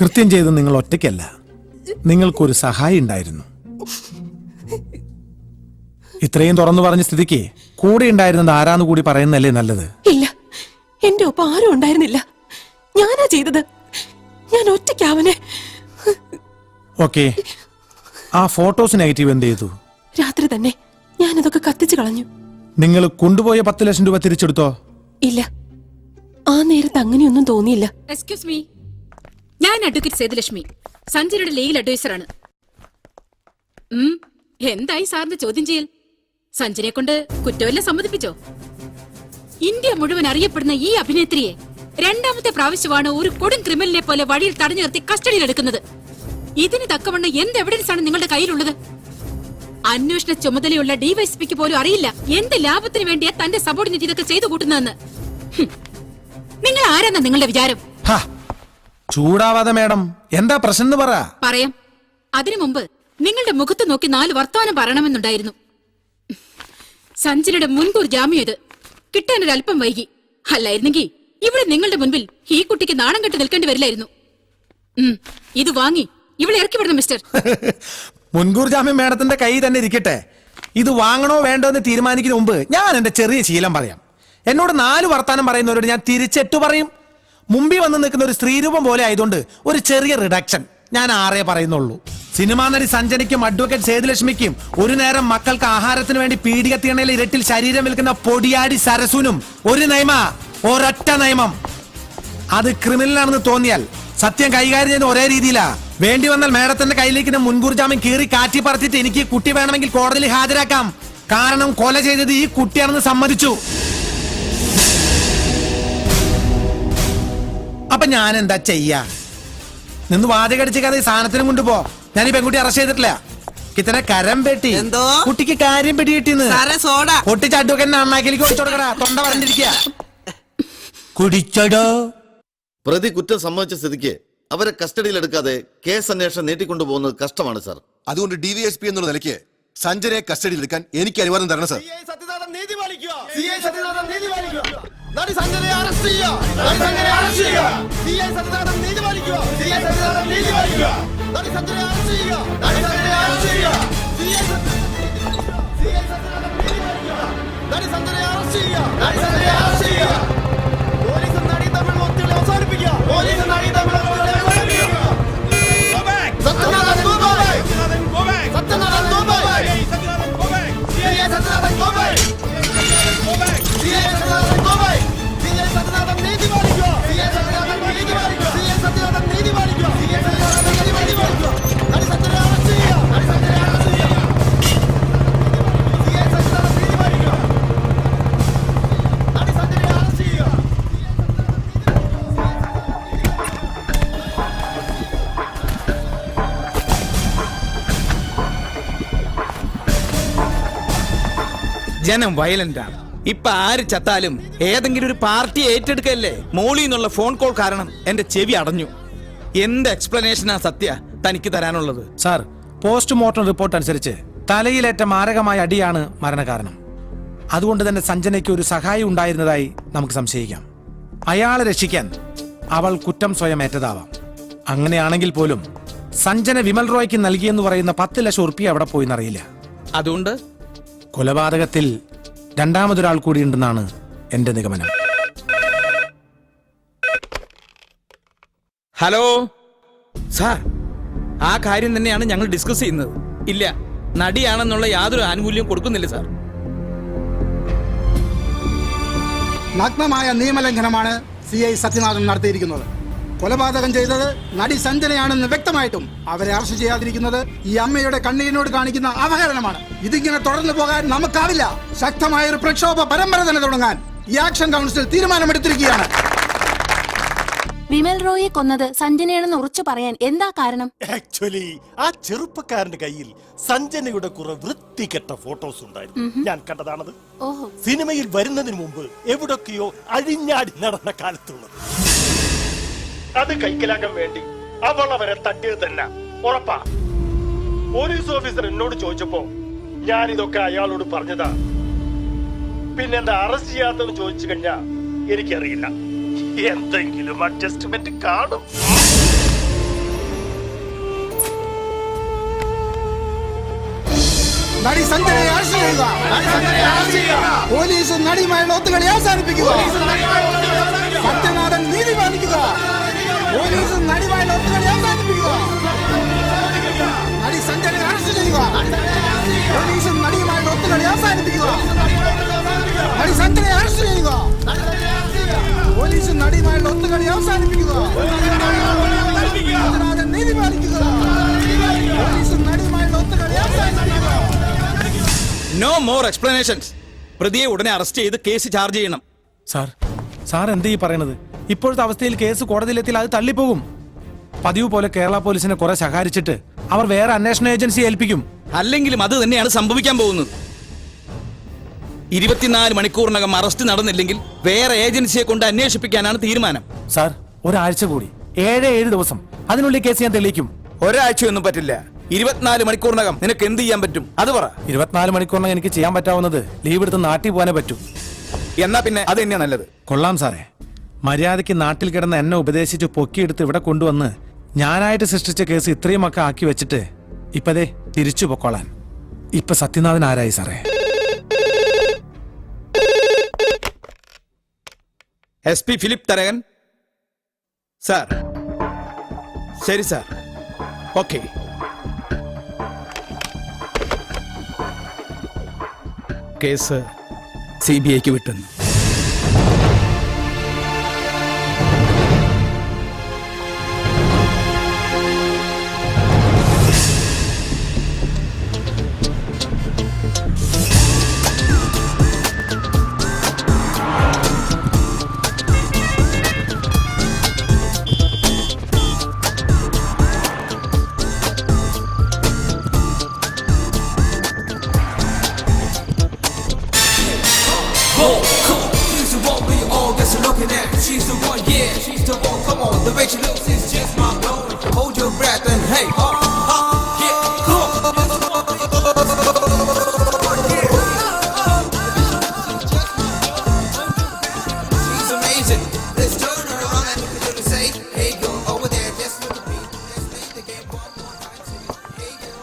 കൃത്യം ചെയ്ത് നിങ്ങൾ ഒറ്റയ്ക്കല്ല, നിങ്ങൾക്കൊരു സഹായി ഉണ്ടായിരുന്നു. ഇത്രയും തുറന്നു പറഞ്ഞ സ്ഥിതിക്ക് കൂടെ ഉണ്ടായിരുന്നത് ആരാന്ന് കൂടി പറയുന്നല്ലേ നല്ലത്. ഇല്ല, എന്റെ ഒപ്പം ആരും ഉണ്ടായിരുന്നില്ല. ഞാനാ ചെയ്തത്. ഞാൻ ഒറ്റയ്ക്ക് അവനെ. ഓക്കെ, ആ ഫോട്ടോസ് നെഗറ്റീവ് എന്ത് ചെയ്തു? രാത്രി തന്നെ ഞാനതൊക്കെ കത്തിച്ചു കളഞ്ഞു. നിങ്ങൾ കൊണ്ടുപോയ 10 ലക്ഷം രൂപ തിരിച്ചെടുത്തോ? ഇല്ല, ആ നേരത്ത് അങ്ങനെയൊന്നും തോന്നിയില്ല. എക്സ്ക്യൂസ് മീ, ഞാൻ അഡ്വക്കേറ്റ് സേതുലക്ഷ്മി, സഞ്ജനയുടെ ലീഗൽ അഡ്വൈസറാണ്. എന്തായി സാറിന്റെ ചോദ്യം ചെയ്യൽ? സഞ്ജനെ കൊണ്ട് കുറ്റമെല്ലാം സമ്മതിപ്പിച്ചോ? ഇന്ത്യ മുഴുവൻ അറിയപ്പെടുന്ന ഈ അഭിനേത്രിയെ രണ്ടാമത്തെ പ്രാവശ്യമാണ് ഒരു കൊടും ക്രിമിനലിനെ പോലെ വഴിയിൽ തടഞ്ഞു നിർത്തി കസ്റ്റഡിയിൽ എടുക്കുന്നത്. ഇതിന് തക്കവണ്ണം എന്ത് എവിഡൻസ് ആണ് നിങ്ങളുടെ കയ്യിലുള്ളത്? അന്വേഷണ ചുമതലയുള്ള ഡിവൈഎസ്പിക്ക് പോലും അറിയില്ല എന്ത് ലാഭത്തിന് വേണ്ടിയാ തന്റെ സബോർഡിനേറ്റ് ഇതൊക്കെ ചെയ്തു കൂട്ടുന്നതെന്ന്. നിങ്ങൾ ആരാന്നാ നിങ്ങളുടെ വിചാരം? ചൂടാവാതെ മേഡം, എന്താ പ്രശ്നം പറ. പറയാം. അതിനു മുമ്പ് നിങ്ങളുടെ മുഖത്ത് നോക്കി 4 വർത്തമാനം പറയണമെന്നുണ്ടായിരുന്നു. സഞ്ജനയുടെ മുൻകൂർ ജാമ്യം ഇത് കിട്ടാനൊരല്പം വൈകി. അല്ലായിരുന്നെങ്കിൽ ഇവിടെ നിങ്ങളുടെ മുൻപിൽ ഈ കുട്ടിക്ക് നാണം കെട്ട് നിൽക്കേണ്ടി വരില്ലായിരുന്നു. ഇത് വാങ്ങി ഇവിടെ ഇറക്കി വിടണം മിസ്റ്റർ. മുൻകൂർ ജാമ്യം മേഡത്തിന്റെ കൈ തന്നെ ഇരിക്കട്ടെ. ഇത് വാങ്ങണോ വേണ്ടോ എന്ന് തീരുമാനിക്കുന്ന മുമ്പ് ഞാൻ എന്റെ ചെറിയ ശീലം പറയാം. എന്നോട് 4 വർത്താനം പറയുന്നവരോട് ഞാൻ തിരിച്ചെട്ടു പറയും. മുമ്പിൽ വന്ന് നിൽക്കുന്ന ഒരു സ്ത്രീരൂപം പോലെ ആയതുകൊണ്ട് ഒരു ചെറിയ റിഡക്ഷൻ ഞാൻ 6 പറയുന്നുള്ളൂ. സിനിമാ നടി സഞ്ജനയ്ക്കും അഡ്വക്കേറ്റ് സേതുലക്ഷ്മിക്കും ഒരു നേരം മക്കൾക്ക് ആഹാരത്തിന് വേണ്ടി പീഡികത്തിണയിൽ ഇരട്ടിൽ ശരീരം വിൽക്കുന്ന പൊടിയാടി സരസുനും ഒരു ഒരൊറ്റ നിയമം. അത് ക്രിമിനലാണെന്ന് തോന്നിയാൽ സത്യം കൈകാര്യം ചെയ്യുന്ന ഒരേ രീതിയിലാ. വേണ്ടി വന്നാൽ മേഡത്തിന്റെ കയ്യിലേക്ക് മുൻകൂർ ജാമ്യം കീറി കാറ്റി പറത്തിട്ട് എനിക്ക് കുട്ടി വേണമെങ്കിൽ കോടതിയിൽ ഹാജരാക്കാം. കാരണം കൊല ചെയ്തത് ഈ കുട്ടിയാണെന്ന് സമ്മതിച്ചു. അപ്പൊ ഞാൻ എന്താ ചെയ്യാ? നിന്ന് വാചകടിച്ച് കഥ സാധനത്തിനും കൊണ്ടുപോ. ഞാൻ ഈ പെൺകുട്ടി അറസ്റ്റ് ചെയ്തിട്ടില്ല. കിത്തനെ കരം പെട്ടി കുട്ടിക്ക് കാര്യം പെട്ടി കിട്ടിന്ന് പൊട്ടിച്ച് അഡ്വക്കേറ്റിനെ അണ്ണാക്കിലേക്ക് ഒഴിച്ചോടുക്കടാ. തൊണ്ട വരണ്ടിരിക്കുക. കുടിച്ചടോ. പ്രതി കുറ്റം സമ്മതിച്ച സ്ഥിതിക്ക് അവരെ കസ്റ്റഡിയിൽ എടുക്കാതെ കേസ് അന്വേഷണം നീട്ടിക്കൊണ്ടുപോകുന്നത് കഷ്ടമാണ് സാർ. അതുകൊണ്ട് ഡിവൈഎസ്പി എന്നുള്ള നിലയ്ക്ക് സഞ്ജനെ കസ്റ്റഡിയിൽ എടുക്കാൻ എനിക്ക് അനുവാദം തരണം സാർ. ജനം വയലന്റാണ്. ഇപ്പൊ ആര് ചത്താലും ഏതെങ്കിലും ഒരു പാർട്ടി ഏറ്റെടുക്കല്ലേ. മോളിൽ നിന്നുള്ള ഫോൺ കോൾ കാരണം എന്റെ ചെവി അടഞ്ഞു. എന്ത് എക്സ്പ്ലനേഷനാ സത്യ തനിക്ക് തരാനുള്ളത്? സാർ, പോസ്റ്റ്മോർട്ടം റിപ്പോർട്ട് അനുസരിച്ച് തലയിലേറ്റ മാരകമായ അടിയാണ് മരണകാരണം. അതുകൊണ്ട് തന്നെ സഞ്ജനയ്ക്ക് ഒരു സഹായി ഉണ്ടായിരുന്നതായി നമുക്ക് സംശയിക്കാം. അയാളെ രക്ഷിക്കാൻ അവൾ കുറ്റം സ്വയം ഏറ്റതാവാം. അങ്ങനെയാണെങ്കിൽ പോലും സഞ്ജന വിമൽ റോയ്ക്ക് നൽകിയെന്ന് പറയുന്ന 10 ലക്ഷം ഉറുപ്പിക അവിടെ പോയിന്നറിയില്ല. അതുകൊണ്ട് കൊലപാതകത്തിൽ രണ്ടാമതൊരാൾ കൂടിയുണ്ടെന്നാണ് എന്റെ നിഗമനം. ഹലോ സാർ, ആ കാര്യം തന്നെയാണ് ഞങ്ങൾ ഡിസ്കസ് ചെയ്യുന്നത്. ഇല്ല, നടിയാണെന്നുള്ള യാതൊരു ആനുകൂല്യവും കൊടുക്കുന്നില്ല സാർ. നഗ്നമായ നിയമലംഘനമാണ് CI സത്യനാഥൻ നടത്തിയിരിക്കുന്നത്. കൊലപാതകം ചെയ്തത് നടി സഞ്ജനയാണെന്ന് വ്യക്തമായിട്ടും അവരെ അറസ്റ്റ് ചെയ്യാതിരിക്കുന്നത് ഈ അമ്മയുടെ കണ്ണീരിനോട് കാണിക്കുന്ന അവഹേളനമാണ്. ഇതിങ്ങനെ തുടർന്നു പോകാൻ നമുക്കാവില്ല. ശക്തമായ ഒരു പ്രക്ഷോഭ പരമ്പര തന്നെ തുടങ്ങാൻ ഈ ആക്ഷൻ കൗൺസിൽ തീരുമാനമെടുത്തിരിക്കുകയാണ്. വിമൽ റോയെ കൊന്നത് സഞ്ജനയാണെന്ന് ഉറച്ചു പറയാൻ എന്താ കാരണം? ആക്ച്വലി ആ ചെറുപ്പക്കാരന്റെ കയ്യിൽ സഞ്ജനയുടെ കുറെ വൃത്തികെട്ട ഫോട്ടോസ് ഉണ്ടായിരുന്നു. ഞാൻ കണ്ടതാണത്. സിനിമയിൽ വരുന്നതിന് മുമ്പ് എവിടൊക്കെയോ അഴിഞ്ഞാടി നടന്ന കാലത്തുള്ളത്. അത് കൈക്കലാക്കാൻ വേണ്ടി അവൾ അവരെ തട്ടിയത് തന്നെ ഉറപ്പാ. പോലീസ് ഓഫീസർ എന്നോട് ചോദിച്ചപ്പോ ഞാൻ ഇതൊക്കെ അയാളോട് പറഞ്ഞതാ. പിന്നെന്താ അറസ്റ്റ് ചെയ്യാത്തെന്ന് ചോദിച്ചു കഴിഞ്ഞാ എനിക്കറിയില്ല. എന്തെങ്കിലും അഡ്ജസ്റ്റ്മെന്റ് കാണും. നടി സഞ്ജനയെ അറസ്റ്റ് ചെയ്യുക. പോലീസ് നടിയുമായുള്ള ഒത്തുകളി അവസാനിപ്പിക്കുക. സത്യനാഥൻ നീതി പാലിക്കുക. പോലീസ് നടിയുമായുള്ള ഒത്തുകളി അവസാനിപ്പിക്കുക. നടി സഞ്ജനയെ അറസ്റ്റ് ചെയ്യുക. പോലീസ് നടിയുമായുള്ള ഒത്തുകളി അവസാനിപ്പിക്കുക. നടി സഞ്ജനയെ അറസ്റ്റ് ചെയ്യുക. പോലീസ് നടിയുമായുള്ള ഒത്തുകളി അവസാനിപ്പിക്കുക. സത്യനാഥൻ നീതി പാലിക്കുക. പോലീസ് നടിയുമായുള്ള ഒത്തുകളി അവസാനിപ്പിക്കുക. No more explanations. പ്രതിയെ ഉടനെ അറസ്റ്റ് ചെയ്ത് കേസ് ചാർജ് ചെയ്യണം. സാർ എന്താ ഈ പറയണത്? ഇപ്പോഴത്തെ അവസ്ഥയിൽ കേസ് കോടതിയിലെത്തിയാൽ അത് തള്ളിപ്പോകും. പതിവ് പോലെ കേരള പോലീസിനെ കുറെ ശകാരിച്ചിട്ട് അവർ വേറെ അന്വേഷണ ഏജൻസി ഏൽപ്പിക്കും. അല്ലെങ്കിലും അത് തന്നെയാണ് സംഭവിക്കാൻ പോകുന്നത്. 24 മണിക്കൂറിനകം അറസ്റ്റ് നടന്നില്ലെങ്കിൽ വേറെ ഏജൻസിയെ കൊണ്ട് അന്വേഷിപ്പിക്കാനാണ് തീരുമാനം. സാർ, ഒരാഴ്ച കൂടി, 7 ദിവസം, അതിനുള്ളിൽ കേസ് ഞാൻ തെളിയിക്കും. ഒരാഴ്ചയൊന്നും പറ്റില്ല. 24 മണിക്കൂറിനകം നിനക്ക് എന്ത് ചെയ്യാൻ പറ്റും അത് പറ. 24 മണിക്കൂറിനകം എനിക്ക് ചെയ്യാൻ പറ്റാവുന്നത് ലീവ് എടുത്ത് നാട്ടിൽ പോകാനേ പറ്റൂ. എന്നാ പിന്നെ അത് തന്നെയാ നല്ലത്. കൊള്ളാം സാറേ. മര്യാദയ്ക്ക് നാട്ടിൽ കിടന്ന് എന്നെ ഉപദേശിച്ച് പൊക്കിയെടുത്ത് ഇവിടെ കൊണ്ടുവന്ന് ഞാനായിട്ട് സൃഷ്ടിച്ച കേസ് ഇത്രയും ഒക്കെ ആക്കി വെച്ചിട്ട് ഇപ്പതേ തിരിച്ചു പൊക്കോളാൻ. ഇപ്പൊ സത്യനാഥൻ ആരായി സാറേ? SP Philip Tharakan sir. ശരി സാർ, ഓക്കെ. കേസ് CBIക്ക് വിട്ടുന്നു. She's the one, yeah, she's the one, come on. The way she looks is just my blow. Hold your breath and hey, yeah, come on. She's amazing. Let's turn her around and look at her say, hey, go over there, just look at me. Let's play the game one more time. Hey, girl.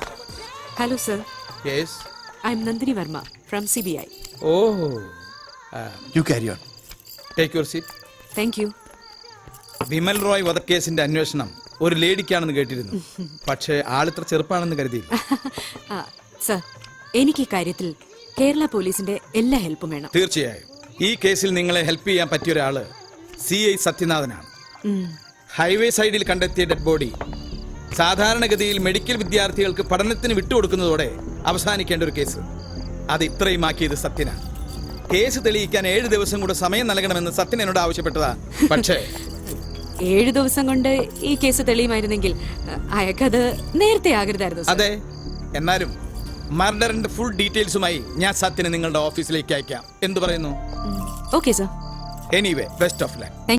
Hello sir, yes. I am Nandini Varma from CBI. Oh, you carry on. Take your seat. Thank you. Vimal Roy വധക്കേസിന്റെ അന്വേഷണം ഒരു ലേഡിക്കാണെന്ന് കേട്ടിരുന്നു. പക്ഷേ ആളിത്ര ചെറുപ്പാണെന്ന് കരുതിയില്ല. Sir, എനിക്ക് ഈ കാര്യത്തിൽ കേരള പോലീസിന്റെ എല്ലാ ഹെൽപ്പും വേണം. തീർച്ചയായും ഈ കേസിൽ നിങ്ങളെ ഹെൽപ്പ് ചെയ്യാൻ പറ്റിയ ഒരാള് CI സത്യനാഥനാണ്. ഹൈവേ സൈഡിൽ കണ്ടെത്തിയ ഡെഡ് ബോഡി സാധാരണഗതിയിൽ മെഡിക്കൽ വിദ്യാർത്ഥികൾക്ക് പഠനത്തിന് വിട്ടുകൊടുക്കുന്നതോടെ അവസാനിക്കേണ്ട ഒരു കേസ്. അത് ഇത്രയും ആക്കിയത് സത്യനാണ്. കേസ് തെളിയിക്കാൻ 7 ദിവസം കൂടെ സമയം നൽകണമെന്ന് സത്യൻ എന്നോട് ആവശ്യപ്പെട്ടതാ. പക്ഷേ 7 ദിവസം കൊണ്ട് ഈ കേസ് തെളിയുമായിരുന്നെങ്കിൽ അയാൾക്കത് നേരത്തെ ആകരുതായിരുന്നു. അതെ, എന്നാലും മർഡറിന്റെ ഫുൾ ഡീറ്റെയിൽസുമായി ഞാൻ സത്യനെ നിങ്ങളുടെ ഓഫീസിലേക്ക് അയക്കാം. എന്തു പറയുന്നു? Okay sir. Anyway, best of luck.